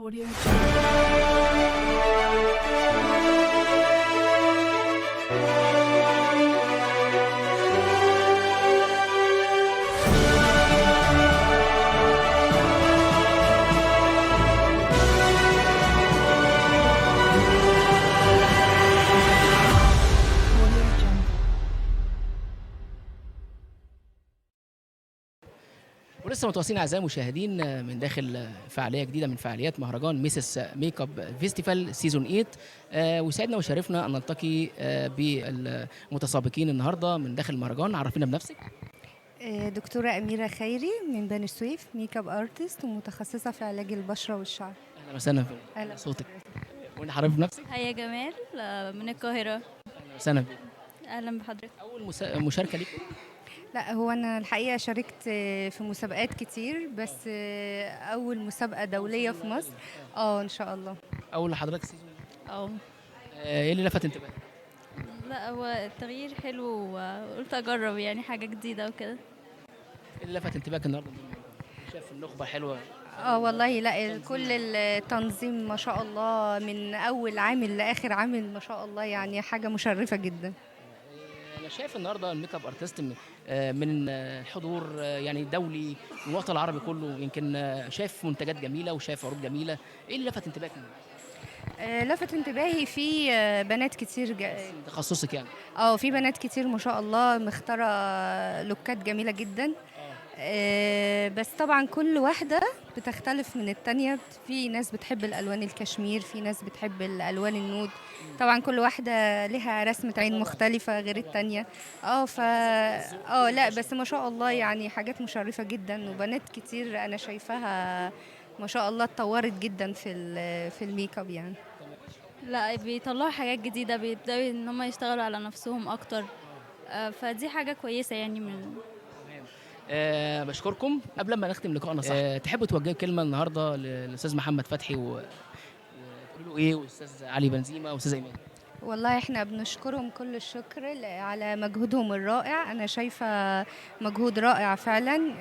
Audio Jungle. Audio Jungle. ولسه متواصلين اعزائي المشاهدين من داخل فعاليه جديده من فعاليات مهرجان ميسس ميك اب فيستيفال سيزون 8. ويسعدنا ويشرفنا ان نلتقي بالمتسابقين النهارده من داخل المهرجان. عرفينا بنفسك. دكتورة أميرة خيري من بني سويف، ميك اب ارتست ومتخصصة في علاج البشرة والشعر. اهلا وسهلا في أهلا صوتك. وانت حضرتك بنفسك. هيا جمال من القاهرة. اهلا وسهلا بك. أهلا بحضرتك. اول مشاركه ليك. لا، هو أنا الحقيقة شاركت في مسابقات كتير، بس أول مسابقة دولية في مصر. إن شاء الله. اول لحضرتك سيزون. أو ايه اللي لفت انتباهك؟ لا، هو التغيير حلو وقلت أجرب يعني حاجة جديدة وكده. ايه اللي لفت انتباهك النهارده؟ شايف النخبه حلوه. والله لا، كل التنظيم ما شاء الله من أول عامل لآخر عامل ما شاء الله، يعني حاجة مشرفة جدا. انا شايف النهارده الميك اب ارتست من الحضور يعني دولي من الوطن العربي كله. يمكن شايف منتجات جميله وشايف عروض جميله. ايه اللي لفت انتباهك؟ لفت انتباهي في بنات كتير تخصصك يعني. في بنات كتير ما شاء الله مختارة لوكات جميلة جدا. بس طبعا كل واحدة بتختلف من التانية. في ناس بتحب الألوان الكشمير، في ناس بتحب الألوان النود. طبعا كل واحدة لها رسمة عين مختلفة غير التانية. لا بس ما شاء الله يعني حاجات مشرفة جدا، وبنات كتير أنا شايفاها ما شاء الله اتطورت جدا في الميك اب يعني. لا، بيطلعوا حاجات جديدة، بيبدأوا إن هم يشتغلوا على نفسهم أكتر. فدي حاجة كويسة يعني من بشكركم. قبل ما نختم لقائنا صح تحبوا توجهوا كلمه النهارده للاستاذ محمد فتحي وتقولوا له ايه، والاستاذ علي بنزيمه واستاذ ايمان؟ والله احنا بنشكرهم كل الشكر على مجهودهم الرائع. انا شايفة مجهود رائع فعلا.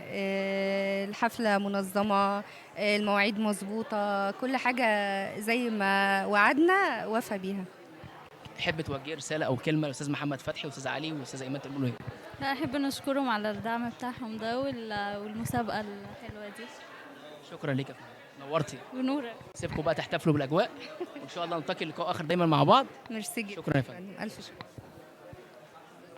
الحفلة منظمة، المواعيد مظبوطة، كل حاجة زي ما وعدنا وفى بيها. تحب توجه رساله او كلمه للاستاذ محمد فتحي واستاذ علي واستاذ ايمان تقولوا له ايه؟ لا، أحب نشكرهم على الدعم بتاعهم ده والمسابقة الحلوة دي. شكرا ليك يا فندم. نورتي. ونورك. سيبكم بقى تحتفلوا بالاجواء وان شاء الله نلتقي لقاء اخر دايما مع بعض. ميرسي جدا. شكرا يا فندم. الف شكر.